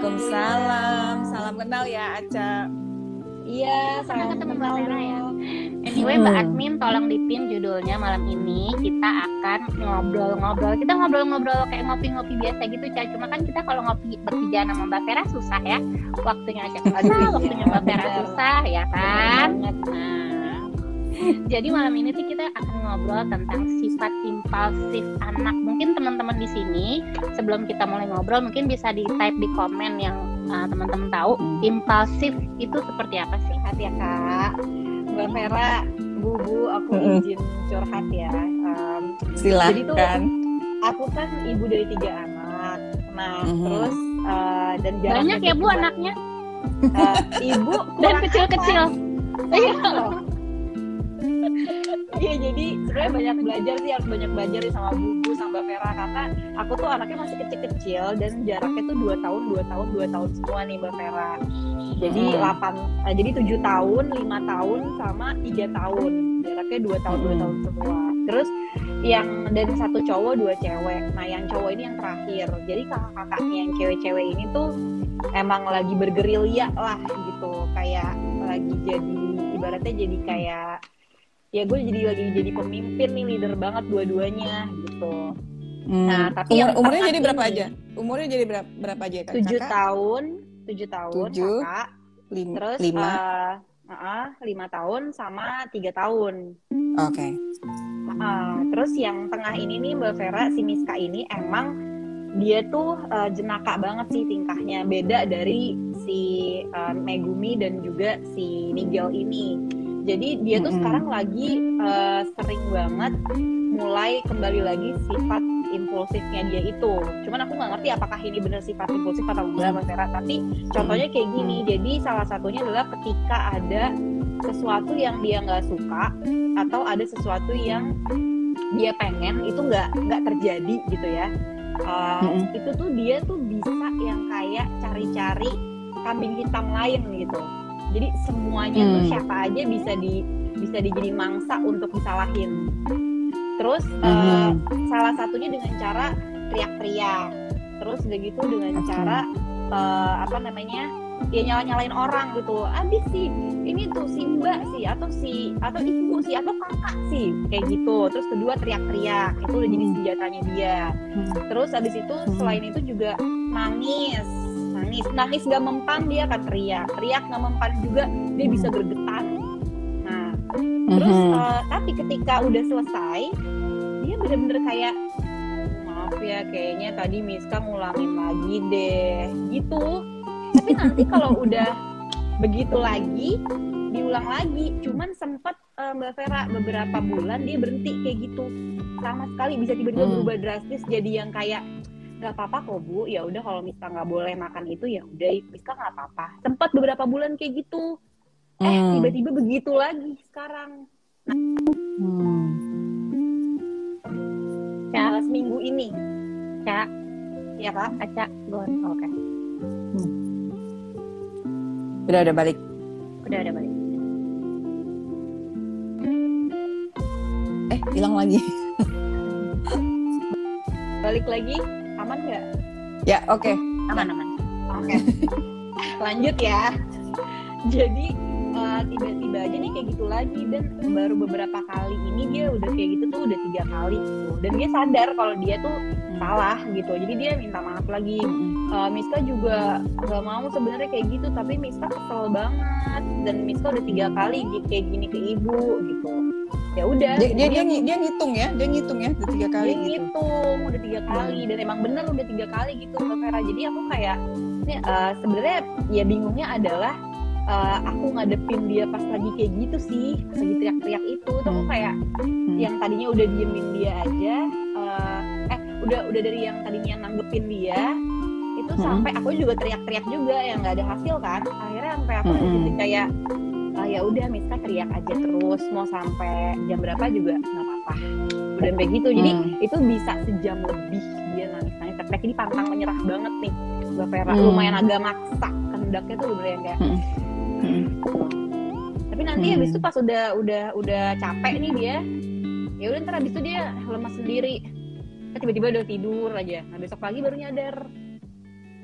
Waalaikumsalam. Salam kenal ya, Aca. Iya, Senang salam ketemu kenal Mbak Vera ya. dong. Anyway, Mbak Admin tolong dipin judulnya malam ini. Kita akan ngobrol-ngobrol. Kita ngobrol-ngobrol kayak ngopi-ngopi biasa gitu, Ca. Cuma kan kita kalau ngopi bertiga sama Mbak Vera susah ya. Waktunya Aca susah, waktunya Mbak Vera benar. susah ya kan. Banget. Nah, jadi malam ini sih kita akan ngobrol tentang sifat impulsif anak. Mungkin teman-teman di sini sebelum kita mulai ngobrol mungkin bisa di-type di komen yang teman-teman tahu impulsif itu seperti apa sih? Curhat ya Kak. Mbak Vera, Bu, aku izin curhat ya. Jadi tuh Silahkan. aku kan ibu dari 3 anak. Nah, terus dan jaraknya Banyak ya tuh Bu cuma, anaknya ibu dan kurang kecil-kecil. Iya loh. Iya, jadi sebenarnya banyak belajar sih, harus banyak belajar nih sama Bu sama Mbak Vera, karena aku tuh anaknya masih kecil-kecil dan jaraknya tuh 2 tahun semua nih Mbak Vera. Jadi 7 tahun, 5 tahun sama 3 tahun. Jaraknya 2 tahun semua. Terus yang dan 1 cowok 2 cewek. Nah, yang cowok ini yang terakhir. Jadi kakak-kakaknya yang cewek-cewek ini tuh emang lagi bergerilya lah gitu. Kayak lagi jadi ibaratnya jadi kayak ya gue jadi pemimpin nih, leader banget dua-duanya gitu. Nah, tapi Umurnya jadi berapa aja? Umurnya jadi berapa aja Kak? 7 tahun 7, kakak. Terus 5. 5 tahun sama 3 tahun. Oke. Terus yang tengah ini nih Mbak Vera, si Miska ini emang dia tuh jenaka banget sih tingkahnya. Beda dari si Megumi dan juga si Nigel ini. Jadi dia tuh sekarang lagi sering banget mulai kembali lagi sifat impulsifnya dia itu. Cuman aku nggak ngerti apakah ini benar sifat impulsif atau enggak Mbak Vera. Tapi contohnya kayak gini. Jadi salah satunya adalah ketika ada sesuatu yang dia nggak suka atau ada sesuatu yang dia pengen itu nggak terjadi gitu ya. Itu tuh dia tuh bisa yang kayak cari-cari kambing hitam lain gitu. Jadi semuanya tuh siapa aja bisa dijadi mangsa untuk disalahin. Terus salah satunya dengan cara teriak-teriak. Terus udah gitu dengan cara ya nyalain orang gitu. Abis sih ini tuh si mbak sih atau ibu sih atau kakak sih kayak gitu. Terus kedua teriak-teriak, itu udah jadi senjatanya dia. Terus abis itu selain itu juga nangis nggak mempan dia akan teriak nggak mempan juga dia bisa gergetan. Nah terus tapi ketika udah selesai dia bener-bener kayak maaf ya kayaknya tadi Miska ngulangin lagi deh gitu. Tapi nanti kalau udah begitu lagi diulang lagi. Cuman sempet Mbak Vera beberapa bulan dia berhenti kayak gitu sama sekali, bisa tiba-tiba berubah drastis jadi yang kayak nggak apa-apa kok Bu, ya udah kalau Miska nggak boleh makan itu ya udah Miska nggak apa-apa. Sempat beberapa bulan kayak gitu, tiba-tiba begitu lagi sekarang. Seminggu ini, Cak, ya Kak, Aca, Gon, oke. Udah balik. Udah balik. Hilang lagi. balik lagi, aman nggak? Ya, oke. Aman. Oke. Lanjut ya. Jadi tiba-tiba aja nih kayak gitu lagi, dan baru beberapa kali ini dia udah kayak gitu tuh udah 3 kali gitu. Dan dia sadar kalau dia tuh salah gitu. Jadi dia minta maaf lagi. Miska juga nggak mau sebenarnya kayak gitu, tapi Miska kesel banget dan Miska udah 3 kali kayak gini ke ibu gitu. Ya udah. Dia ngitung ya udah 3 kali dia gitu. Ngitung udah 3 kali dan emang bener udah 3 kali gitu Mbak Vera. Jadi aku kayak sebenarnya ya bingungnya adalah aku ngadepin dia pas lagi kayak gitu sih, pas lagi teriak-teriak itu tuh aku kayak yang tadinya udah diemin dia aja, udah dari yang tadinya nanggepin dia itu sampai aku juga teriak-teriak juga yang nggak ada hasil kan. Akhirnya sampai aku jadi kayak ya udah Miska teriak aja terus mau sampai jam berapa juga nggak apa-apa. Udah kayak gitu. Jadi itu bisa sejam lebih dia nangis-nangis. Teriak ini pantang menyerah banget nih Mbak Vera. Lumayan agak maksa kendaknya tuh bener yang kayak. Tapi nanti habis itu pas udah capek nih dia, ya udah ntar habis itu dia lemas sendiri. Tiba-tiba udah tidur aja. Nah besok pagi baru nyadar.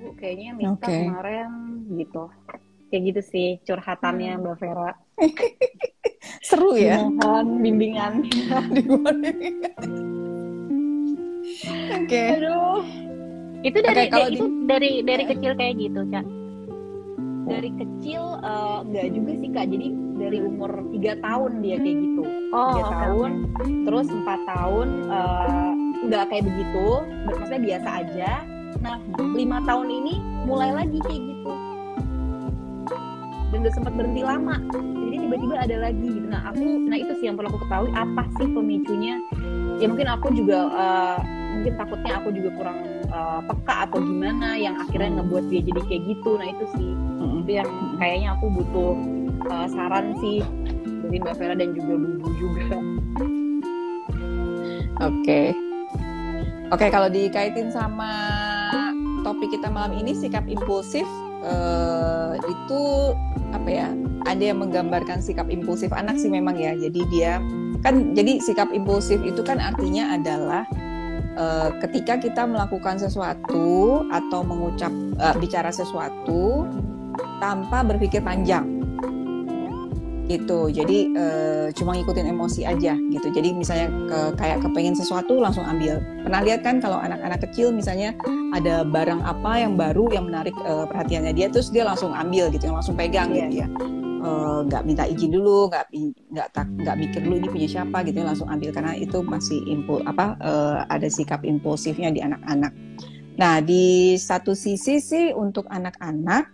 Bu, kayaknya Miska Oke. kemarin gitu. Kayak gitu sih curhatannya Mbak Vera. Seru ya. Mohon bimbingan. Oke. Aduh. Itu dari Oke, kalau itu dari kecil kayak gitu, Cak. Dari kecil enggak juga sih Kak. Jadi dari umur 3 tahun dia kayak gitu. Oh, 3 tahun, terus 4 tahun enggak kayak begitu, maksudnya biasa aja. Nah, 5 tahun ini mulai lagi kayak gitu. Dan udah sempat berhenti lama. Jadi tiba-tiba ada lagi gitu. Nah itu sih yang perlu aku ketahui, apa sih pemicunya? Ya mungkin aku juga mungkin takutnya aku juga kurang peka atau gimana yang akhirnya ngebuat dia jadi kayak gitu. Nah itu sih itu yang kayaknya aku butuh saran sih dari Mbak Vera dan juga Bubu juga. Oke, kalau dikaitin sama topik kita malam ini, sikap impulsif, itu apa ya? Ada yang menggambarkan sikap impulsif anak sih memang ya. Jadi jadi sikap impulsif itu kan artinya adalah ketika kita melakukan sesuatu atau bicara sesuatu tanpa berpikir panjang gitu. Jadi cuma ngikutin emosi aja gitu. Jadi misalnya kayak kepengen sesuatu langsung ambil. Pernah lihat kan kalau anak-anak kecil misalnya ada barang apa yang baru yang menarik perhatiannya dia, terus dia langsung ambil gitu, langsung pegang gitu ya. Nggak minta izin dulu, nggak mikir dulu ini punya siapa gitu, langsung ambil karena itu masih ada sikap impulsifnya di anak-anak. Nah di satu sisi sih untuk anak-anak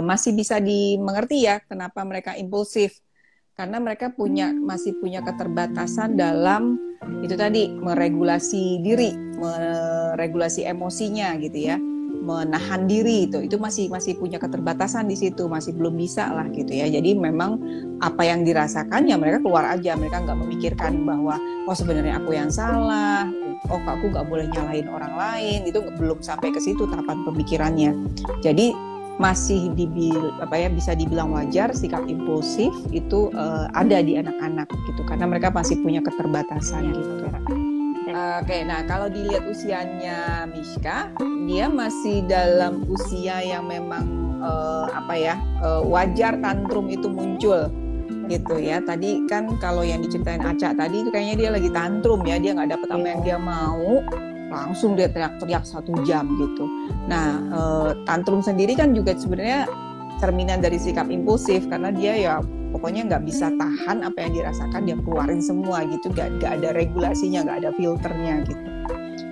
masih bisa dimengerti ya kenapa mereka impulsif, karena mereka masih punya keterbatasan dalam itu tadi meregulasi diri, meregulasi emosinya gitu ya. Menahan diri itu masih punya keterbatasan di situ, masih belum bisa lah gitu ya. Jadi memang apa yang dirasakan ya mereka keluar aja, mereka nggak memikirkan bahwa sebenarnya aku yang salah, aku nggak boleh nyalahin orang lain, itu belum sampai ke situ tahapan pemikirannya. Jadi masih bisa dibilang wajar sikap impulsif itu ada di anak-anak gitu, karena mereka masih punya keterbatasan gitu. Oke, nah kalau dilihat usianya Miska, dia masih dalam usia yang memang wajar tantrum itu muncul gitu ya. Tadi kan kalau yang diceritain Aca tadi itu kayaknya dia lagi tantrum ya, dia nggak dapet apa yang dia mau, langsung dia teriak-teriak 1 jam gitu. Nah tantrum sendiri kan juga sebenarnya cerminan dari sikap impulsif, karena dia ya pokoknya nggak bisa tahan apa yang dirasakan, dia keluarin semua gitu, nggak ada regulasinya, nggak ada filternya gitu.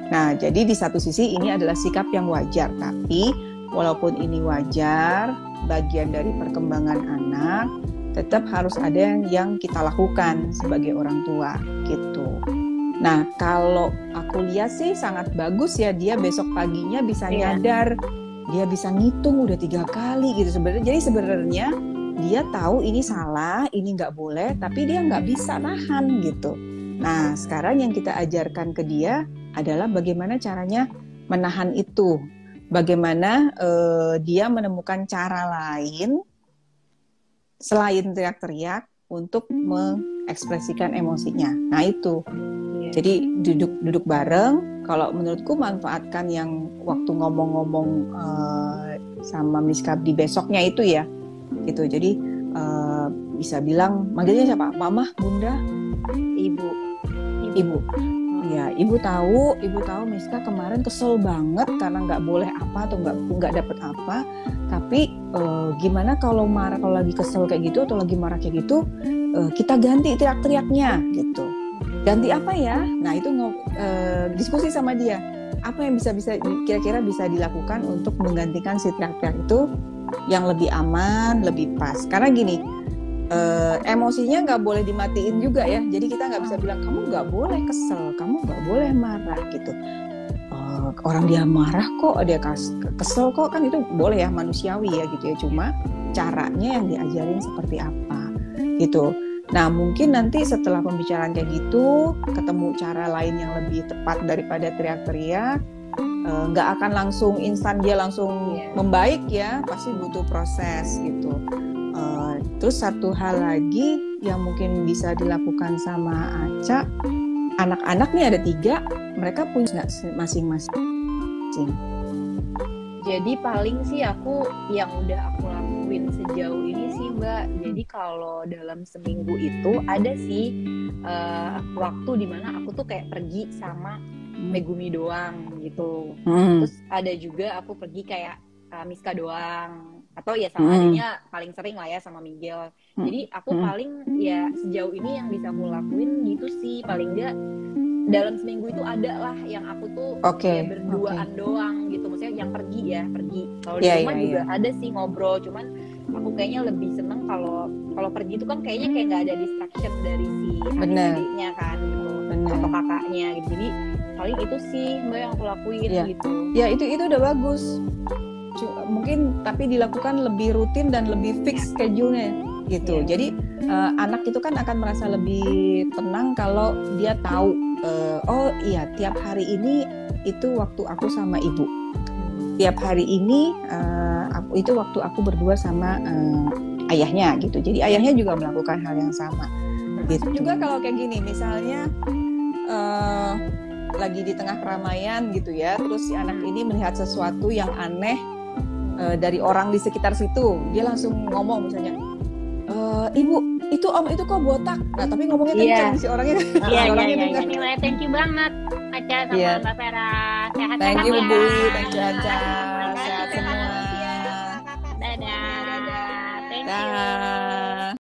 Nah jadi di satu sisi ini adalah sikap yang wajar, tapi walaupun ini wajar, bagian dari perkembangan anak, tetap harus ada yang kita lakukan sebagai orang tua gitu. Nah kalau aku lihat sih sangat bagus ya, dia besok paginya bisa nyadar, dia bisa ngitung udah 3 kali gitu sebenarnya. Jadi sebenarnya dia tahu ini salah, ini nggak boleh, tapi dia nggak bisa nahan gitu. Nah sekarang yang kita ajarkan ke dia adalah bagaimana caranya menahan itu, bagaimana dia menemukan cara lain selain teriak-teriak untuk mengekspresikan emosinya. Nah itu. Jadi duduk bareng. Kalau menurutku manfaatkan yang waktu ngomong-ngomong sama Miska di besoknya itu ya, gitu. Jadi bisa bilang manggilnya siapa? Mama, Bunda, Ibu. Ya, Ibu tahu Miska kemarin kesel banget karena nggak boleh apa atau nggak dapet apa. Tapi gimana kalau lagi kesel kayak gitu atau lagi marah kayak gitu, kita ganti teriak-teriaknya gitu. Ganti apa ya? Nah itu diskusi sama dia. Apa yang bisa kira-kira bisa dilakukan untuk menggantikan si teriak-teriak itu yang lebih aman, lebih pas. Karena gini, emosinya nggak boleh dimatiin juga ya. Jadi kita nggak bisa bilang kamu nggak boleh kesel, kamu nggak boleh marah gitu. Orang dia marah kok, dia kesel kok, kan itu boleh ya, manusiawi ya gitu ya. Cuma caranya yang diajarin seperti apa gitu. Nah mungkin nanti setelah pembicaraan kayak gitu, ketemu cara lain yang lebih tepat daripada teriak-teriak, nggak akan langsung instan dia langsung membaik ya, pasti butuh proses gitu. Terus satu hal lagi yang mungkin bisa dilakukan sama Aca, anak-anak nih ada 3, mereka punya masing-masing. Jadi paling sih aku yang udah aku lakuin sejauh ini sih Mbak. Jadi kalau dalam seminggu itu ada sih waktu dimana aku tuh kayak pergi sama Megumi doang gitu. Terus ada juga aku pergi kayak Miska doang. Atau ya sama adanya paling sering lah ya sama Miguel. Jadi aku paling ya sejauh ini yang bisa aku lakuin gitu sih. Paling enggak dalam seminggu itu ada lah yang aku tuh ya berduaan doang gitu. Maksudnya yang pergi. Kalau di rumah juga ada sih ngobrol. Cuman aku kayaknya lebih seneng kalau pergi itu kan kayaknya kayak nggak ada distraction dari si adik-adiknya kan gitu. Atau kakaknya gitu. Jadi paling itu sih Mbak yang aku lakuin gitu. Ya itu udah bagus. Mungkin tapi dilakukan lebih rutin dan lebih fix schedule-nya gitu. Jadi anak itu kan akan merasa lebih tenang kalau dia tahu oh iya tiap hari ini itu waktu aku sama ibu. Tiap hari ini itu waktu aku berdua sama ayahnya gitu. Jadi ayahnya juga melakukan hal yang sama. Gitu. Juga kalau kayak gini misalnya lagi di tengah keramaian gitu ya, terus si anak ini melihat sesuatu yang aneh dari orang di sekitar situ, dia langsung ngomong misalnya, ibu itu om itu kok botak, nah tapi ngomongnya kencang si orangnya. Nilai thank you banget Aca sama Mbak Vera, sehat-sehat thank you ya. Bu, thank you Aca, sehat semua. Dadah. Thank you.